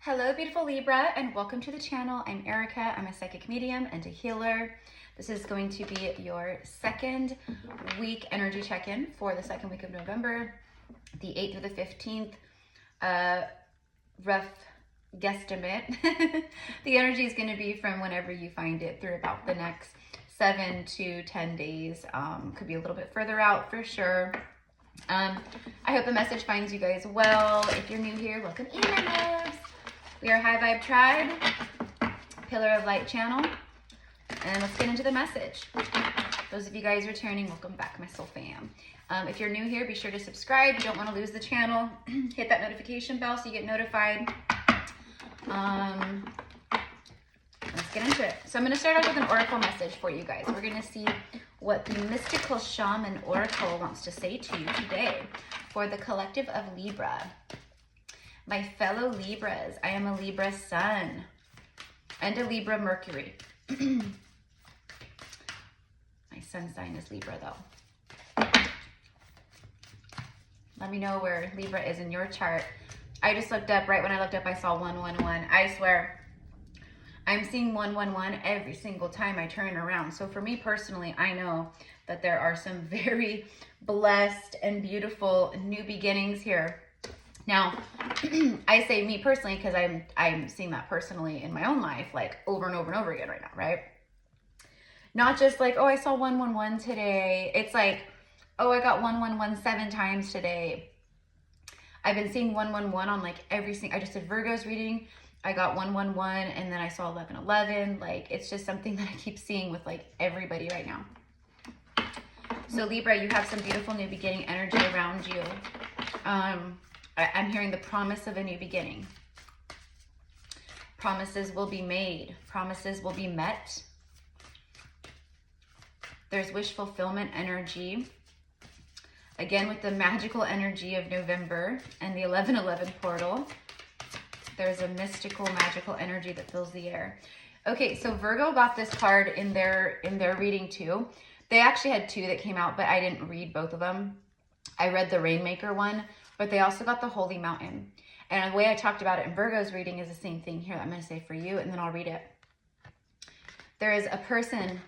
Hello, beautiful Libra, and welcome to the channel. I'm Erica. I'm a psychic medium and a healer. This is going to be your second week energy check-in for the second week of November, the 8th through the 15th. Rough guesstimate. The energy is going to be from whenever you find it through about the next 7 to 10 days. Could be a little bit further out for sure. I hope the message finds you guys well. If you're new here, welcome in, my loves. We are High Vibe Tribe, Pillar of Light channel, and let's get into the message. Those of you guys returning, welcome back, my soul fam. If you're new here, be sure to subscribe. You don't want to lose the channel. Hit that notification bell so you get notified. Let's get into it. So I'm going to start off with an oracle message for you guys. We're going to see what the mystical shaman oracle wants to say to you today for the collective of Libra. My fellow Libras, I am a Libra Sun and a Libra Mercury. My sun sign is Libra though. Let me know where Libra is in your chart. I just looked up, right when I looked up, I saw 111. I swear, I'm seeing 111 every single time I turn around. So for me personally, I know that there are some very blessed and beautiful new beginnings here. Now, I say me personally because I'm seeing that personally in my own life, like over and over and over again right now, right? Not just like, oh, I saw 111 today. It's like, oh, I got 111 7 times today. I've been seeing 111 on like every single, I just did Virgo's reading. I got 111 and then I saw 1111. Like, it's just something that I keep seeing with like everybody right now. So Libra, you have some beautiful new beginning energy around you. I'm hearing the promise of a new beginning. Promises will be made. Promises will be met. There's wish fulfillment energy. Again, with the magical energy of November and the 1111 portal, there's a mystical, magical energy that fills the air. Okay, so Virgo got this card in their reading too. They actually had two that came out, but I didn't read both of them. I read the Rainmaker one, but they also got the Holy Mountain. And the way I talked about it in Virgo's reading is the same thing here. I'm going to say for you, and then I'll read it. There is a person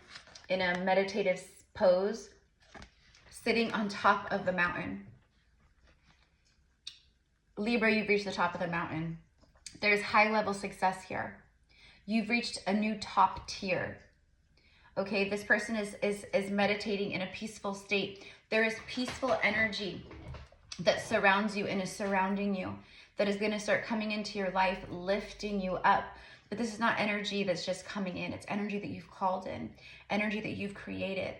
in a meditative pose sitting on top of the mountain. Libra, you've reached the top of the mountain. There's high-level success here. You've reached a new top tier. Okay, this person is meditating in a peaceful state. There is peaceful energy that surrounds you and is surrounding you, that is going to start coming into your life, lifting you up. But this is not energy that's just coming in. It's energy that you've called in, energy that you've created,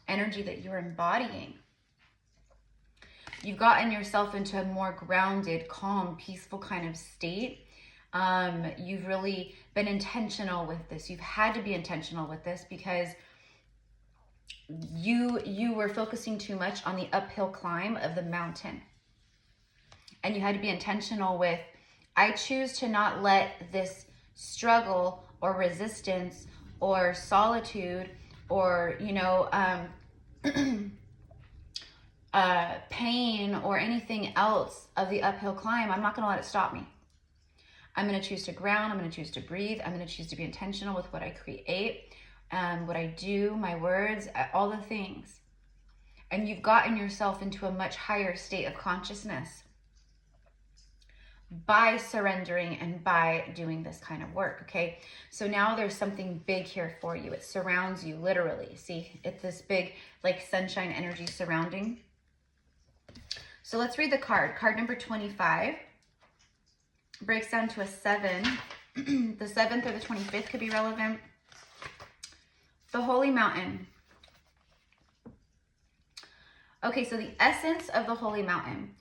energy that you're embodying. You've gotten yourself into a more grounded, calm, peaceful kind of state. You've really been intentional with this. You've had to be intentional with this because you were focusing too much on the uphill climb of the mountain. And you had to be intentional with, I choose to not let this struggle or resistance or solitude or, pain or anything else of the uphill climb, I'm not going to let it stop me. I'm going to choose to ground. I'm going to choose to breathe. I'm going to choose to be intentional with what I create, what I do, my words, all the things. And you've gotten yourself into a much higher state of consciousness by surrendering and by doing this kind of work, okay? So now there's something big here for you. It surrounds you, literally. See, it's this big, like, sunshine energy surrounding. So let's read the card. Card number 25 breaks down to a 7. The 7th or the 25th could be relevant. The Holy Mountain. Okay, so the essence of the Holy Mountain.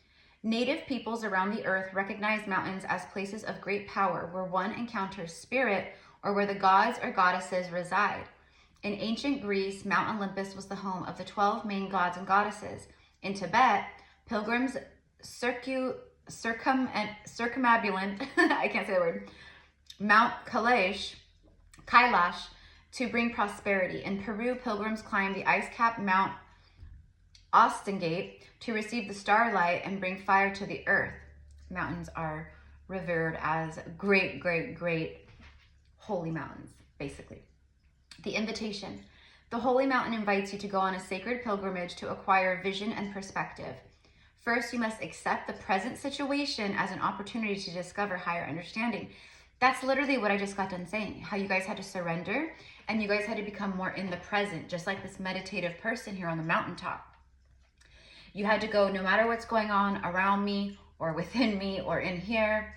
Native peoples around the earth recognize mountains as places of great power where one encounters spirit or where the gods or goddesses reside. In ancient Greece, Mount Olympus was the home of the 12 main gods and goddesses. In Tibet, pilgrims circumambulate, I can't say the word, Mount Kailash to bring prosperity. In Peru, pilgrims climb the ice-capped Mount Ostingate to receive the starlight and bring fire to the earth. Mountains are revered as great, great, great holy mountains, basically. The invitation. The holy mountain invites you to go on a sacred pilgrimage to acquire vision and perspective. First, you must accept the present situation as an opportunity to discover higher understanding. That's literally what I just got done saying, how you guys had to surrender and you guys had to become more in the present, just like this meditative person here on the mountaintop. You had to go, no matter what's going on around me or within me or in here,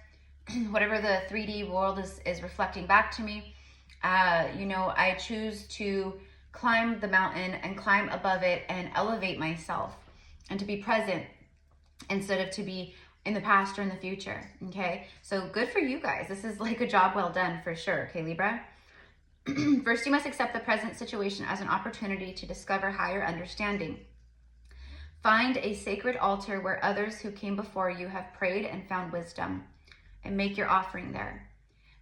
whatever the 3D world is reflecting back to me, you know, I choose to climb the mountain and climb above it and elevate myself and to be present instead of to be in the past or in the future, okay? So good for you guys. This is like a job well done for sure, okay, Libra? First, you must accept the present situation as an opportunity to discover higher understanding. Find a sacred altar where others who came before you have prayed and found wisdom, and make your offering there.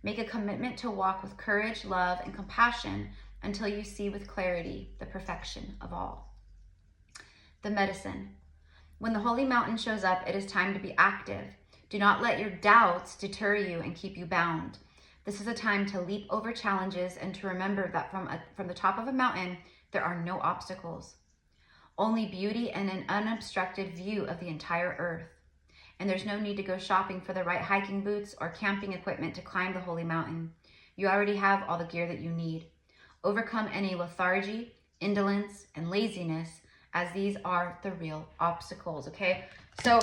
Make a commitment to walk with courage, love, and compassion until you see with clarity the perfection of all. The medicine. When the holy mountain shows up, it is time to be active. Do not let your doubts deter you and keep you bound. This is a time to leap over challenges and to remember that from the top of a mountain, there are no obstacles. Only beauty and an unobstructed view of the entire earth. And there's no need to go shopping for the right hiking boots or camping equipment to climb the holy mountain. You already have all the gear that you need. Overcome any lethargy, indolence, and laziness, as these are the real obstacles, okay? So,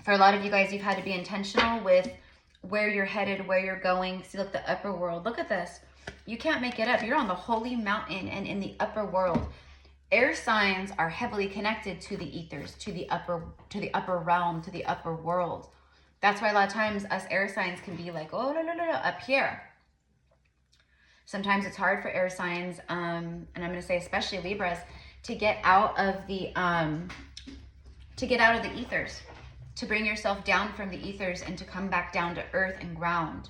for a lot of you guys, you've had to be intentional with where you're headed, where you're going. See, look, the upper world. Look at this. You can't make it up. You're on the holy mountain and in the upper world. Air signs are heavily connected to the ethers, to the upper realm, to the upper world. That's why a lot of times us air signs can be like, oh, no, up here. Sometimes it's hard for air signs, and I'm going to say especially Libras, to get out of the ethers, to bring yourself down from the ethers and to come back down to earth and ground.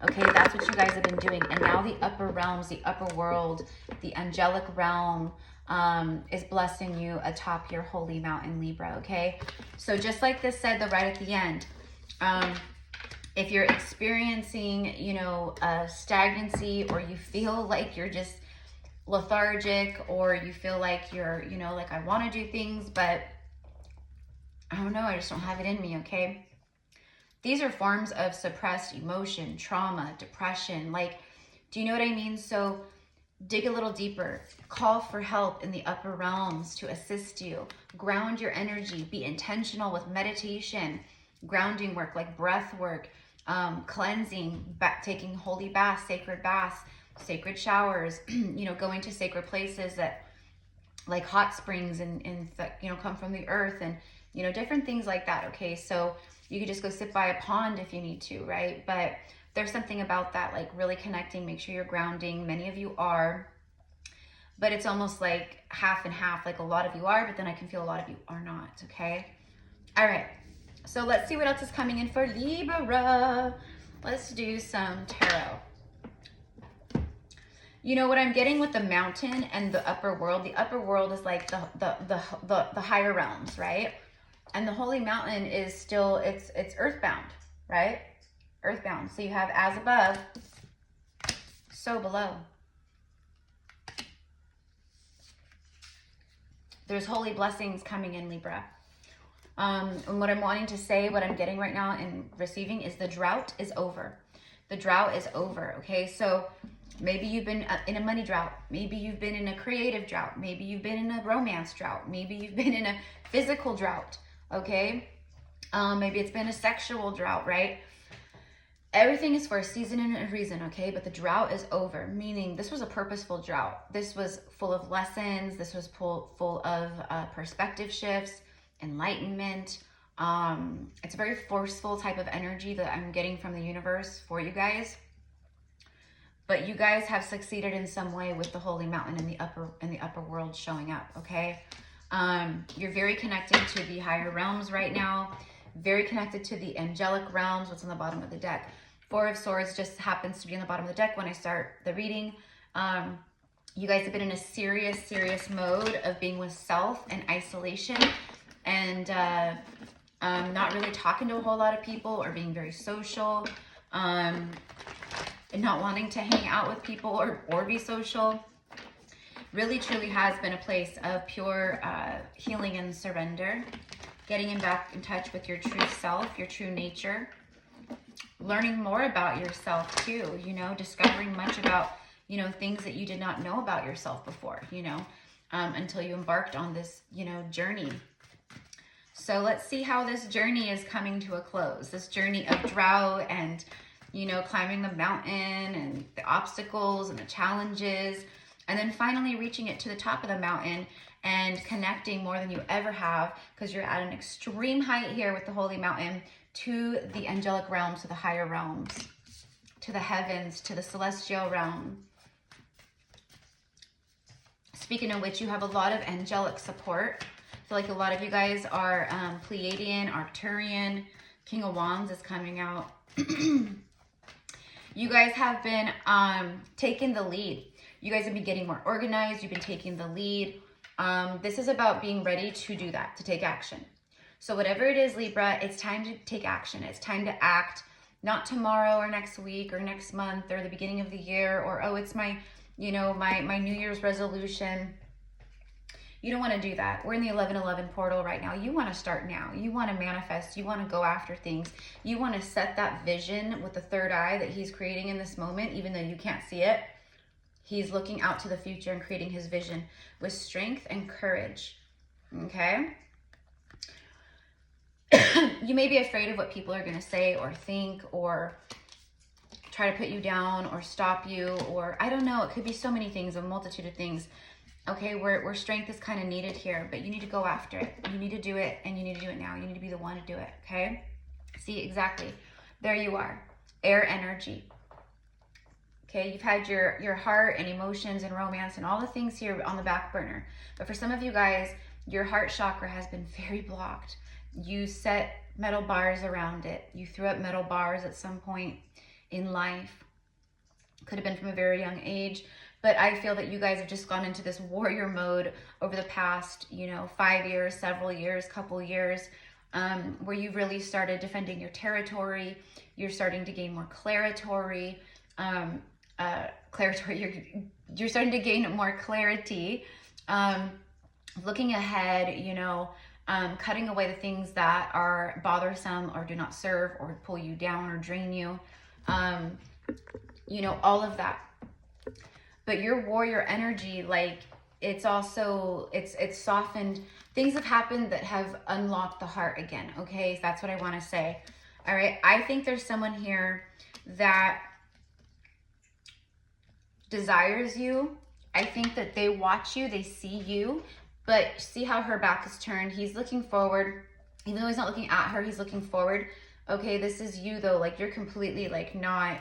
Okay, that's what you guys have been doing. And now the upper realms, the upper world, the angelic realm is blessing you atop your holy mountain, Libra, okay? So just like this said right at the end, if you're experiencing, you know, stagnancy, or you feel like you're just lethargic, or you feel like you're, you know, like I want to do things, but I don't know, I just don't have it in me, okay? These are forms of suppressed emotion, trauma, depression. Like, do you know what I mean? So dig a little deeper. Call for help in the upper realms to assist you. Ground your energy. Be intentional with meditation, grounding work like breath work, cleansing, taking holy baths, sacred showers, you know, going to sacred places that like hot springs and you know, come from the earth, and, you know, different things like that. Okay. So you could just go sit by a pond if you need to, right? But there's something about that, like really connecting, make sure you're grounding. Many of you are, but it's almost like half and half. Like a lot of you are, but then I can feel a lot of you are not, okay? All right, so let's see what else is coming in for Libra. Let's do some tarot. You know what I'm getting with the mountain and the upper world? The upper world is like the higher realms, right? And the holy mountain is still, it's earthbound, right? Earthbound. So you have as above, so below. There's holy blessings coming in, Libra. And what I'm wanting to say, what I'm getting right now and receiving is the drought is over. The drought is over, okay? So maybe you've been in a money drought. Maybe you've been in a creative drought. Maybe you've been in a romance drought. Maybe you've been in a physical drought, okay? Maybe it's been a sexual drought, right? Everything is for a season and a reason, okay? But the drought is over, meaning this was a purposeful drought. This was full of lessons. This was full of perspective shifts, enlightenment. It's a very forceful type of energy that I'm getting from the universe for you guys. But you guys have succeeded in some way with the holy mountain in the upper world showing up, okay? You're very connected to the higher realms right now. Very connected to the angelic realms. What's on the bottom of the deck? Four of Swords just happens to be on the bottom of the deck when I start the reading. You guys have been in a serious mode of being with self and isolation. and not really talking to a whole lot of people or being very social, and not wanting to hang out with people or be social. Really truly has been a place of pure healing and surrender, getting back in touch with your true self, your true nature, learning more about yourself too, you know, discovering much about, you know, things that you did not know about yourself before, you know, until you embarked on this, you know, journey. So let's see how this journey is coming to a close, this journey of drought and, you know, climbing the mountain and the obstacles and the challenges, and then finally reaching it to the top of the mountain and connecting more than you ever have, because you're at an extreme height here with the holy mountain, to the angelic realms, to the higher realms, to the heavens, to the celestial realm. Speaking of which, you have a lot of angelic support. I feel like a lot of you guys are Pleiadian, Arcturian. King of Wands is coming out. You guys have been taking the lead. You guys have been getting more organized. You've been taking the lead. This is about being ready to do that, to take action. So whatever it is, Libra, it's time to take action. It's time to act, not tomorrow or next week or next month or the beginning of the year, or, oh, it's my, you know, my New Year's resolution. You don't want to do that. We're in the 11/11 portal right now. You want to start now. You want to manifest. You want to go after things. You want to set that vision with the third eye that he's creating in this moment, even though you can't see it. He's looking out to the future and creating his vision with strength and courage. Okay? You may be afraid of what people are going to say or think or try to put you down or stop you, or I don't know. It could be so many things, a multitude of things. Okay, where strength is kind of needed here, but you need to go after it. You need to do it, and you need to do it now. You need to be the one to do it, okay? See, exactly. There you are. Air energy. Okay, you've had your heart and emotions and romance and all the things here on the back burner. But for some of you guys, your heart chakra has been very blocked. You set metal bars around it. You threw up metal bars at some point in life. Could have been from a very young age. But I feel that you guys have just gone into this warrior mode over the past, you know, 5 years, several years, couple years, where you've really started defending your territory. You're starting to gain more clarity. You're starting to gain more clarity, looking ahead, you know, cutting away the things that are bothersome or do not serve or pull you down or drain you, you know, all of that. But your warrior energy, like, it's also, it's softened. Things have happened that have unlocked the heart again, okay? That's what I want to say. All right, I think there's someone here that desires you. I think that they watch you, they see you, but see how her back is turned. He's looking forward. Even though he's not looking at her, he's looking forward. Okay, this is you though. Like, you're completely like not,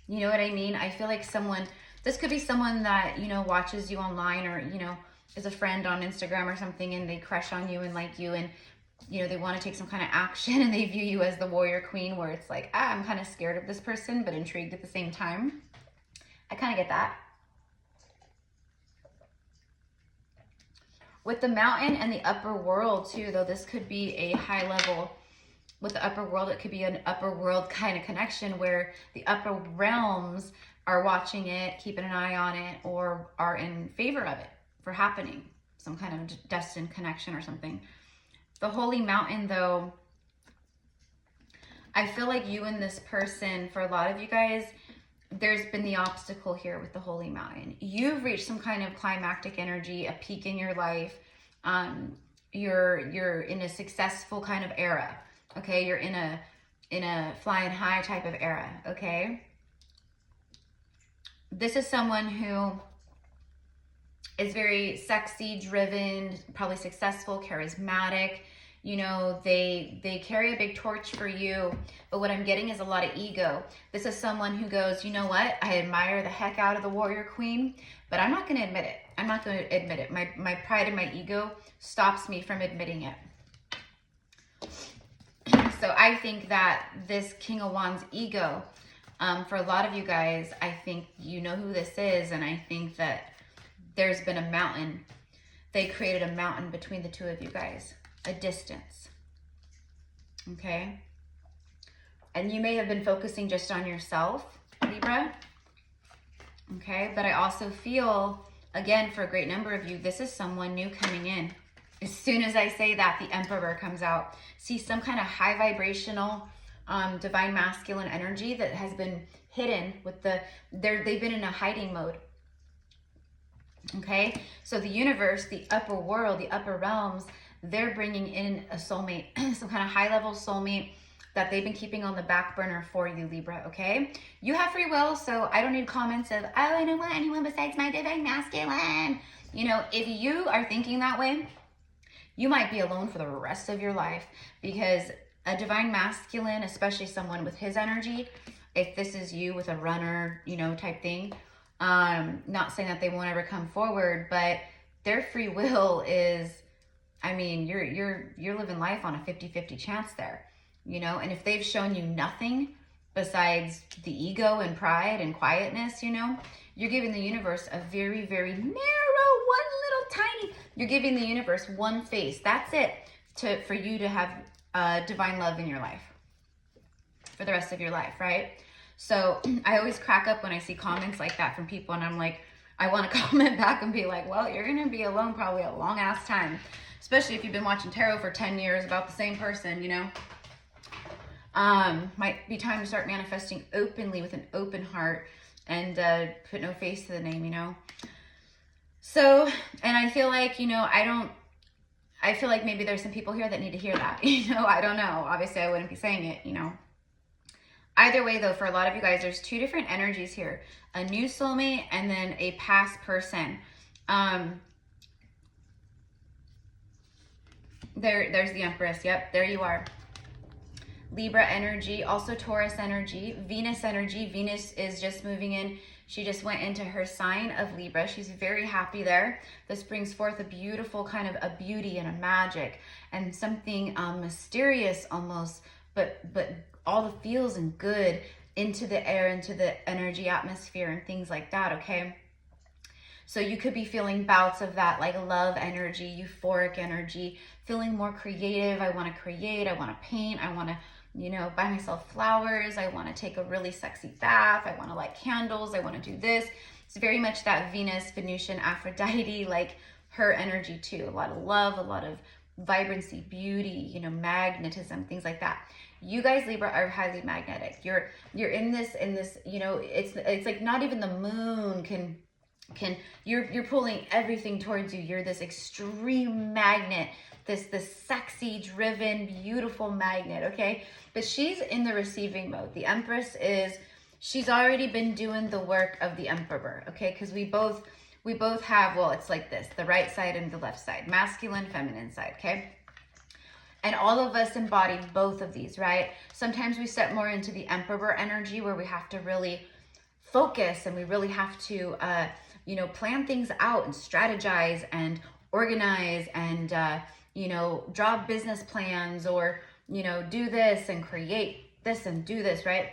you know what I mean? I feel like someone, this could be someone that, you know, watches you online or, you know, is a friend on Instagram or something, and they crush on you and like you, and, you know, they want to take some kind of action, and they view you as the warrior queen, where it's like, I'm kind of scared of this person, but intrigued at the same time. I kind of get that. With the mountain and the upper world too, though, this could be a high level. With the upper world, it could be an upper world kind of connection where the upper realms are watching it, keeping an eye on it, or are in favor of it for happening. Some kind of destined connection or something. The holy mountain, though, I feel like you and this person, for a lot of you guys, there's been the obstacle here with the holy mountain. You've reached some kind of climactic energy, a peak in your life. You're in a successful kind of era. Okay, you're in a flying high type of era. Okay, this is someone who is very sexy, driven, probably successful, charismatic. You know, they carry a big torch for you, but what I'm getting is a lot of ego. This is someone who goes, you know what? I admire the heck out of the warrior queen, but I'm not going to admit it. I'm not going to admit it. My pride and my ego stops me from admitting it. So I think that this King of Wands ego, for a lot of you guys, I think you know who this is, and I think that there's been a mountain. They created a mountain between the two of you guys. a distance. Okay? And you may have been focusing just on yourself, Libra. Okay? But I also feel, again, for a great number of you, this is someone new coming in. As soon as I say that, the Emperor comes out. See, some kind of high vibrational, divine masculine energy that has been hidden with they've been in a hiding mode. Okay, so the universe, the upper world, the upper realms, they're bringing in a soulmate, some kind of high-level soulmate that they've been keeping on the back burner for you, Libra, okay? You have free will, so I don't need comments of, oh, I don't want anyone besides my divine masculine. You know, if you are thinking that way, you might be alone for the rest of your life, because a divine masculine, especially someone with his energy, if this is you with a runner, you know, type thing, not saying that they won't ever come forward, but their free will is, I mean, you're living life on a 50-50 chance there, you know, and if they've shown you nothing besides the ego and pride and quietness, you know, you're giving the universe a very, very narrow, you're giving the universe one face. That's it for you to have divine love in your life for the rest of your life, right? So I always crack up when I see comments like that from people, and I'm like, I want to comment back and be like, well, you're going to be alone probably a long ass time, especially if you've been watching tarot for 10 years about the same person, you know. Might be time to start manifesting openly with an open heart and put no face to the name, you know. So, and I feel like, you know, I feel like maybe there's some people here that need to hear that, you know. I don't know. Obviously, I wouldn't be saying it, you know. Either way, though, for a lot of you guys, there's two different energies here. A new soulmate and then a past person. There's the Empress. Yep, there you are. Libra energy, also Taurus energy, Venus energy. Venus is just moving in. She just went into her sign of Libra. She's very happy there. This brings forth a beautiful kind of a beauty and a magic and something mysterious almost, but all the feels and good into the air, into the energy atmosphere and things like that, okay? So you could be feeling bouts of that, like love energy, euphoric energy, feeling more creative. I want to create, I want to paint, I want to, you know, buy myself flowers, I want to take a really sexy bath, I want to light candles, I want to do this. It's very much that Venus, Venusian, Aphrodite, like her energy too. A lot of love, a lot of vibrancy, beauty, you know, magnetism, things like that. You guys, Libra, are highly magnetic. You're in this, you know, it's like not even the moon can you're pulling everything towards you. You're this extreme magnet, this sexy, driven, beautiful magnet, okay? But she's in the receiving mode. The Empress she's already been doing the work of the Emperor, okay? Because we both have, well, it's like this, the right side and the left side, masculine, feminine side, okay? And all of us embody both of these, right? Sometimes we step more into the Emperor energy where we have to really focus and we really have to, you know, plan things out and strategize and organize and, you know, draw business plans or, you know, do this and create this and do this, right?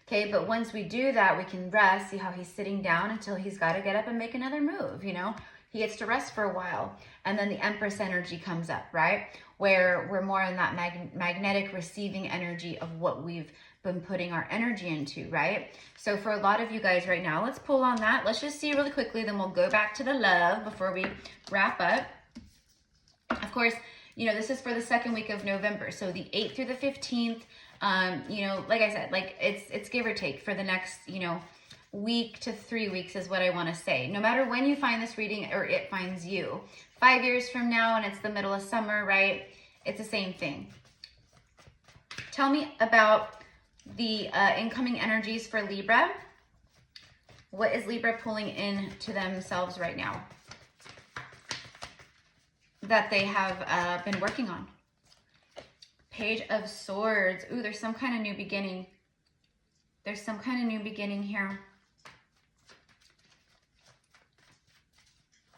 Okay, but once we do that, we can rest, see how he's sitting down until he's got to get up and make another move, you know? He gets to rest for a while. And then the Empress energy comes up, right? Where we're more in that magnetic receiving energy of what we've been putting our energy into, right? So for a lot of you guys right now, let's pull on that. Let's just see really quickly, then we'll go back to the love before we wrap up. Of course, you know, this is for the second week of November. So the 8th through the 15th, you know, like I said, like it's give or take for the next, you know, week to 3 weeks is what I want to say. No matter when you find this reading or it finds you, 5 years from now and it's the middle of summer, right? It's the same thing. Tell me about the incoming energies for Libra. What is Libra pulling in to themselves right now that they have been working on? Page of Swords. Ooh, there's some kind of new beginning. There's some kind of new beginning here.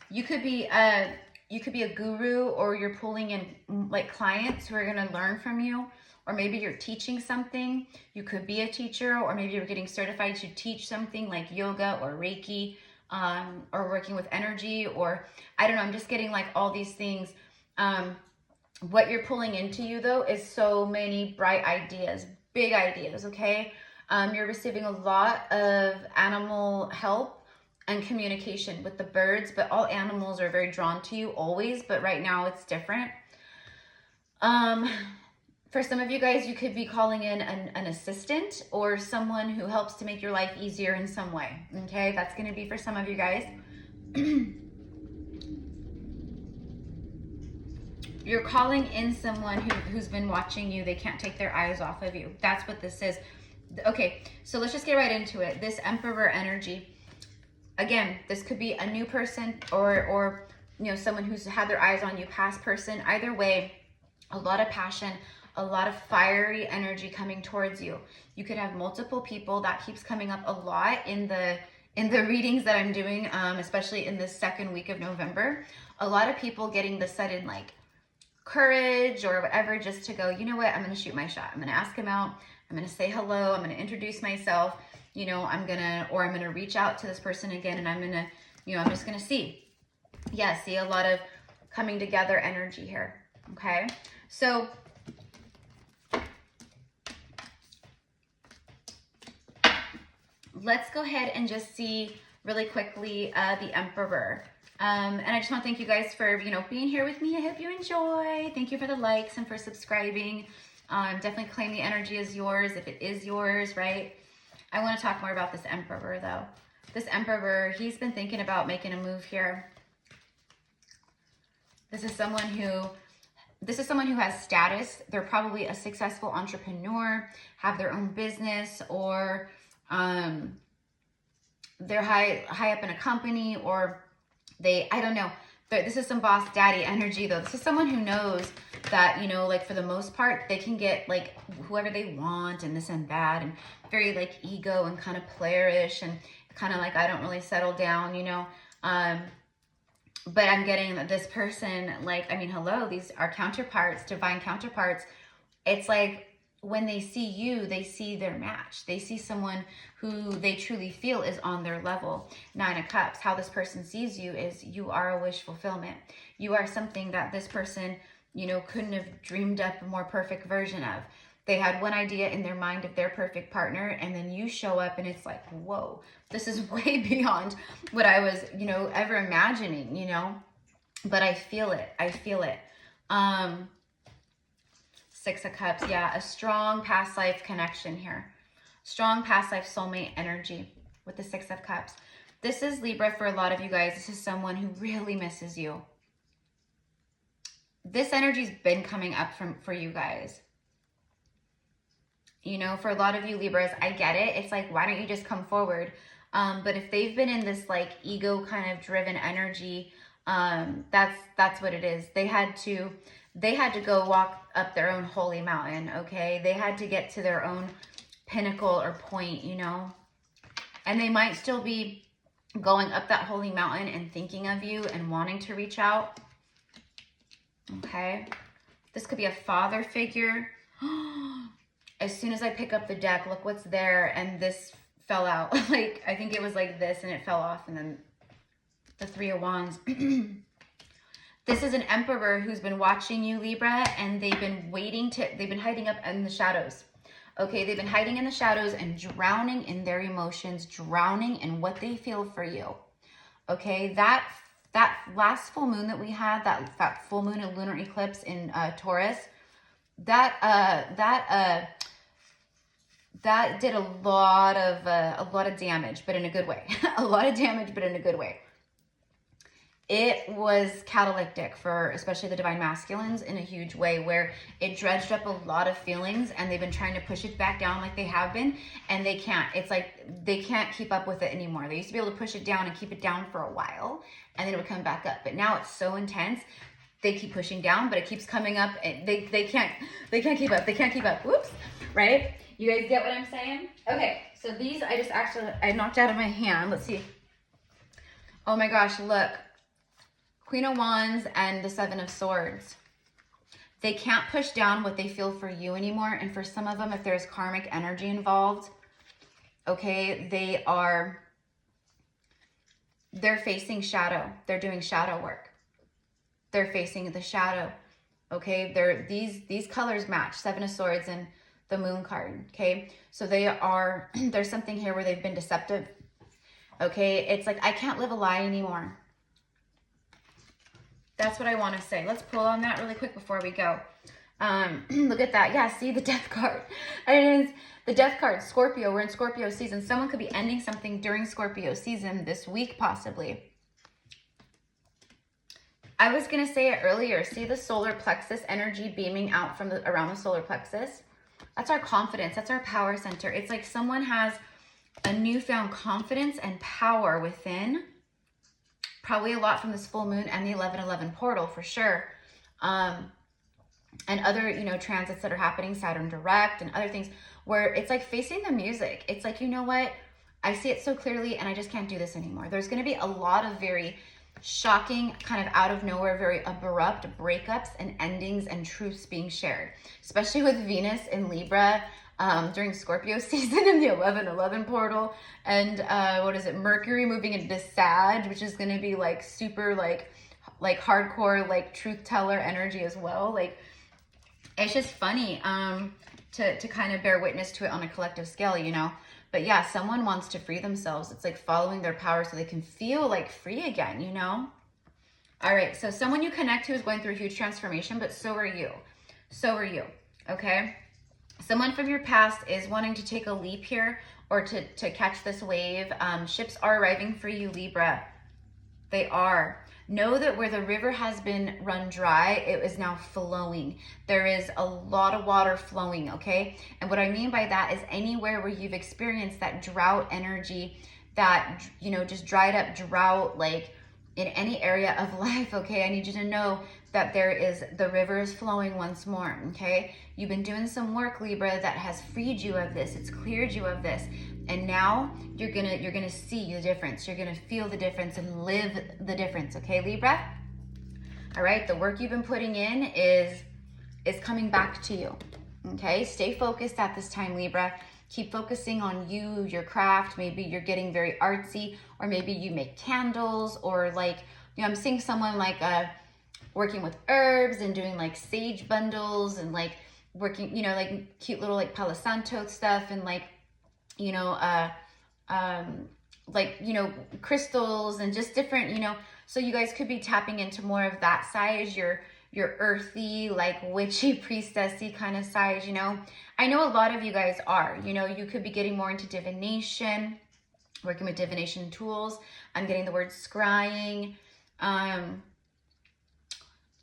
You could be a guru, or you're pulling in like clients who are going to learn from you, or maybe you're teaching something. You could be a teacher, or maybe you're getting certified to teach something like yoga or Reiki, or working with energy, or I don't know. I'm just getting like all these things. What you're pulling into you, though, is so many bright ideas, big ideas, okay? You're receiving a lot of animal help and communication with the birds, but all animals are very drawn to you always, but right now it's different. For some of you guys, you could be calling in an assistant or someone who helps to make your life easier in some way, okay? That's going to be for some of you guys. You're calling in someone who's been watching you. They can't take their eyes off of you. That's what this is. Okay, so let's just get right into it. This Emperor energy, again, this could be a new person or you know, someone who's had their eyes on you, past person. Either way, a lot of passion, a lot of fiery energy coming towards you. You could have multiple people. That keeps coming up a lot in the readings that I'm doing, especially in this second week of November. A lot of people getting the sudden like courage or whatever, just to go, you know what, I'm going to shoot my shot. I'm going to ask him out. I'm going to say hello. I'm going to introduce myself. You know, I'm going to reach out to this person again, and I'm going to, you know, I'm just going to see. Yeah, see a lot of coming together energy here. Okay. So let's go ahead and just see really quickly the Emperor. And I just want to thank you guys for, you know, being here with me. I hope you enjoy. Thank you for the likes and for subscribing. Definitely claim the energy as yours if it is yours, right? I want to talk more about this Emperor, though. This Emperor, he's been thinking about making a move here. This is someone who has status. They're probably a successful entrepreneur, have their own business, or they're high up in a company, or I don't know. This is some boss daddy energy, though. This is someone who knows that, you know, like for the most part, they can get like whoever they want and this and that, and very like ego and kind of playerish and kind of like, I don't really settle down, you know. But I'm getting that this person, like, I mean, hello, these are counterparts, divine counterparts. It's like when they see you, they see their match. They see someone who they truly feel is on their level. 9 of Cups, how this person sees you is you are a wish fulfillment. You are something that this person, you know, couldn't have dreamed up a more perfect version of. They had one idea in their mind of their perfect partner, and then you show up and it's like, whoa, this is way beyond what I was, you know, ever imagining, you know, but I feel it. I feel it. 6 of Cups. Yeah. A strong past life connection here. Strong past life soulmate energy with the 6 of Cups. This is Libra for a lot of you guys. This is someone who really misses you. This energy's been coming up for you guys. You know, for a lot of you Libras, I get it. It's like, why don't you just come forward? But if they've been in this like ego kind of driven energy, that's what it is. They had to go walk up their own holy mountain. Okay. They had to get to their own pinnacle or point, you know, and they might still be going up that holy mountain and thinking of you and wanting to reach out. Okay. This could be a father figure. As soon as I pick up the deck, look what's there, and this fell out. Like, I think it was like this, and it fell off, and then the 3 of Wands. This is an Emperor who's been watching you, Libra, and they've been hiding up in the shadows. Okay, they've been hiding in the shadows and drowning in their emotions, drowning in what they feel for you. Okay, that last full moon that we had, that full moon and lunar eclipse in Taurus, that did a lot of damage, but in a good way. A lot of damage, but in a good way. It was catalytic for especially the divine masculines in a huge way, where it dredged up a lot of feelings, and they've been trying to push it back down like they have been, and they can't. It's like they can't keep up with it anymore. They used to be able to push it down and keep it down for a while, and then it would come back up. But now it's so intense. They keep pushing down, but it keeps coming up. They can't keep up. They can't keep up. Whoops. Right? You guys get what I'm saying? Okay, so these I knocked out of my hand. Let's see. Oh my gosh, look. Queen of Wands and the 7 of Swords. They can't push down what they feel for you anymore. And for some of them, if there's karmic energy involved, okay, they're facing shadow. They're doing shadow work. They're facing the shadow Okay, these colors match, Seven of Swords and the Moon card. Okay, so they are, there's something here where they've been deceptive. Okay, it's like, I can't live a lie anymore. That's what I want to say. Let's pull on that really quick before we go. Look at that. Yeah, see the Death card. And it's the Death card, Scorpio. We're in Scorpio season. Someone could be ending something during Scorpio season this week, possibly. I was going to say it earlier. See the solar plexus energy beaming out from around the solar plexus? That's our confidence. That's our power center. It's like someone has a newfound confidence and power within. Probably a lot from this full moon and the 11-11 portal for sure. And other, you know, transits that are happening, Saturn direct and other things, where it's like facing the music. It's like, you know what? I see it so clearly and I just can't do this anymore. There's going to be a lot of very shocking, kind of out of nowhere, very abrupt breakups and endings and truths being shared, especially with Venus in Libra during Scorpio season in the 11-11 portal. And what is it? Mercury moving into Sag, which is going to be like super like hardcore, like truth teller energy as well. Like, it's just funny to kind of bear witness to it on a collective scale, you know. But yeah, someone wants to free themselves. It's like following their power so they can feel like free again, you know? All right, so someone you connect to is going through a huge transformation, but so are you. So are you, okay? Someone from your past is wanting to take a leap here or to catch this wave. Ships are arriving for you, Libra. They are. Know that where the river has been run dry, it is now flowing. There is a lot of water flowing, okay? And what I mean by that is anywhere where you've experienced that drought energy, that, you know, just dried up drought, like in any area of life, okay? I need you to know that the river is flowing once more, okay? You've been doing some work, Libra, that has freed you of this. It's cleared you of this. And now you're gonna see the difference. You're gonna feel the difference and live the difference, okay, Libra? All right, the work you've been putting in is coming back to you, okay? Stay focused at this time, Libra. Keep focusing on you, your craft. Maybe you're getting very artsy, or maybe you make candles, or like, you know, I'm seeing someone like working with herbs and doing like sage bundles and like working, you know, like cute little like Palo Santo stuff and like, you know, like, you know, crystals and just different, you know, so you guys could be tapping into more of that side, your earthy, like witchy, priestessy kind of side, you know. I know a lot of you guys are, you know, you could be getting more into divination, working with divination tools. I'm getting the word scrying.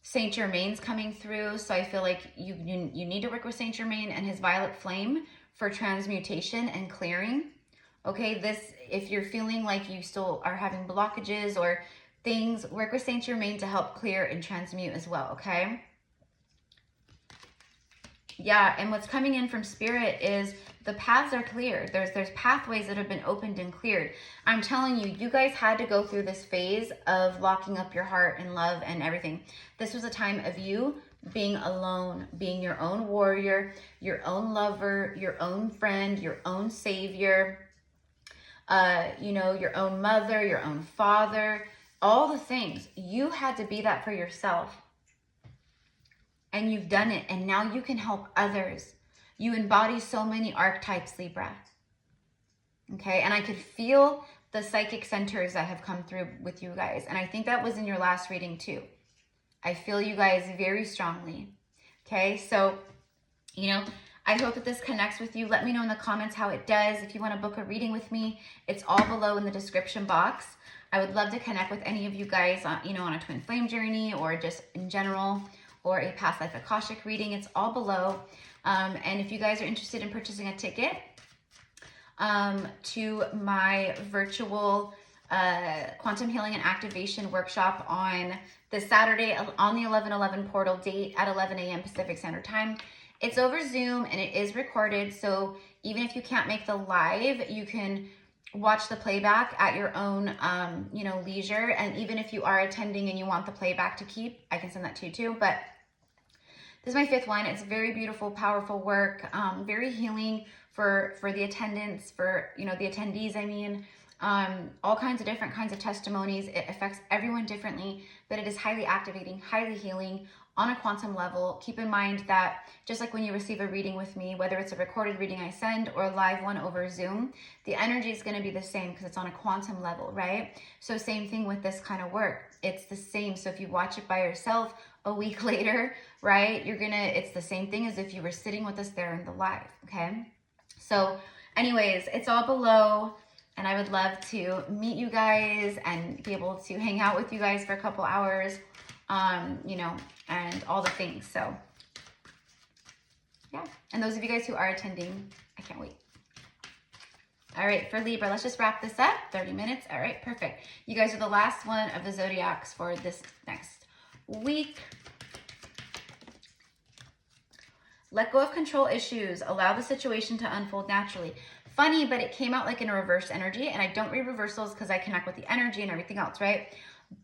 Saint Germain's coming through, so I feel like you need to work with Saint Germain and his violet flame for transmutation and clearing. Okay, this, if you're feeling like you still are having blockages or things, work with Saint Germain to help clear and transmute as well, okay? Yeah, and what's coming in from Spirit is the paths are clear. There's pathways that have been opened and cleared. I'm telling you, you guys had to go through this phase of locking up your heart and love and everything. This was a time of you being alone, being your own warrior, your own lover, your own friend, your own savior, you know, your own mother, your own father, all the things. You had to be that for yourself. And you've done it, and now you can help others. You embody so many archetypes, Libra. Okay, and I could feel the psychic centers that have come through with you guys. And I think that was in your last reading too. I feel you guys very strongly. Okay, so, you know, I hope that this connects with you. Let me know in the comments how it does. If you want to book a reading with me, it's all below in the description box. I would love to connect with any of you guys, you know, on a twin flame journey or just in general, or a past life Akashic reading. It's all below. And if you guys are interested in purchasing a ticket to my virtual quantum healing and activation workshop on the Saturday on the 11/11 portal date at 11 a.m. Pacific Standard Time, it's over Zoom and it is recorded. So even if you can't make the live, you can watch the playback at your own, you know, leisure. And even if you are attending and you want the playback to keep, I can send that to you too. But this is my 5th one. It's very beautiful, powerful work, very healing for the attendants, for, you know, the attendees, I mean, all kinds of different kinds of testimonies. It affects everyone differently, but it is highly activating, highly healing on a quantum level. Keep in mind that just like when you receive a reading with me, whether it's a recorded reading I send or a live one over Zoom, the energy is going to be the same because it's on a quantum level, right? So same thing with this kind of work. It's the same. So if you watch it by yourself a week later, right, it's the same thing as if you were sitting with us there in the live, okay? So anyways, it's all below, and I would love to meet you guys and be able to hang out with you guys for a couple hours, you know, and all the things. So yeah, and those of you guys who are attending, I can't wait. All right, for Libra, let's just wrap this up. 30 minutes. All right, perfect. You guys are the last one of the zodiacs for this next week. Let go of control issues. Allow the situation to unfold naturally. Funny, but it came out like in a reverse energy, and I don't read reversals because I connect with the energy and everything else, right?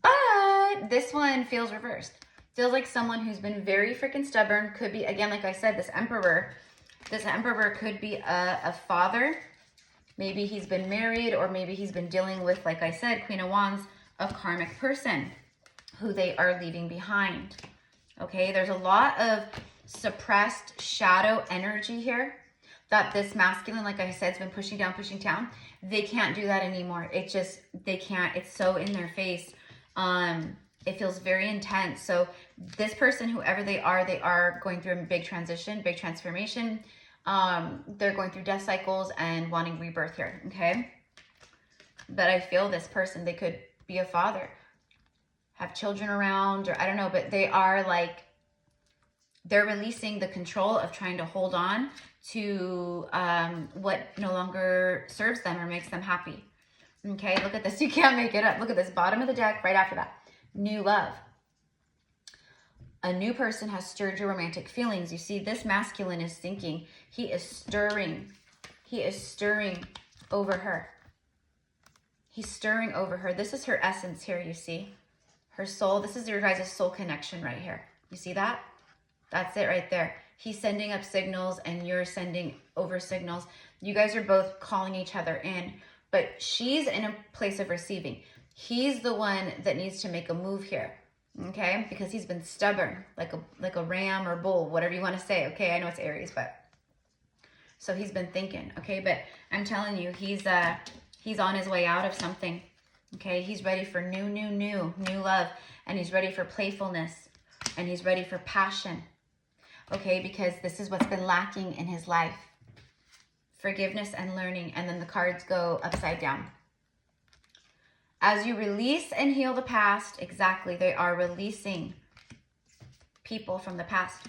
But this one feels reversed. Feels like someone who's been very freaking stubborn. Could be, again, like I said, this emperor. This emperor could be a father. Maybe he's been married, or maybe he's been dealing with, like I said, Queen of Wands, a karmic person who they are leaving behind. Okay, there's a lot of suppressed shadow energy here that this masculine, like I said, has been pushing down. They can't do that anymore. It just, they can't. It's so in their face. It feels very intense. So this person, whoever they are going through a big transition, big transformation. They're going through death cycles and wanting rebirth here, okay? But I feel this person, they could be a father, have children around, or I don't know, but they are like, they're releasing the control of trying to hold on to what no longer serves them or makes them happy. Okay, look at this. You can't make it up. Look at this, bottom of the deck, right after that. New love. A new person has stirred your romantic feelings. You see, this masculine is thinking. He is stirring. He is stirring over her. He's stirring over her. This is her essence here, you see. Her soul. This is your guys' soul connection right here. You see that? That's it right there. He's sending up signals and you're sending over signals. You guys are both calling each other in, but she's in a place of receiving. He's the one that needs to make a move here, okay? Because he's been stubborn, like a ram or bull, whatever you want to say, okay? I know it's Aries, but so he's been thinking, okay? But I'm telling you, he's on his way out of something, okay? He's ready for new love, and he's ready for playfulness, and he's ready for passion. Okay, because this is what's been lacking in his life. Forgiveness and learning. And then the cards go upside down. As you release and heal the past, exactly, they are releasing people from the past.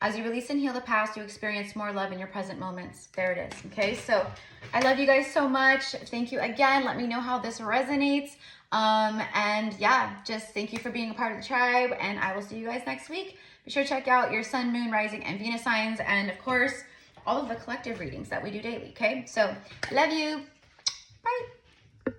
As you release and heal the past, you experience more love in your present moments. There it is. Okay, so I love you guys so much. Thank you again. Let me know how this resonates. And yeah, just thank you for being a part of the tribe. And I will see you guys next week. Be sure to check out your sun, moon, rising, and Venus signs. And of course, all of the collective readings that we do daily. Okay, so love you. Bye.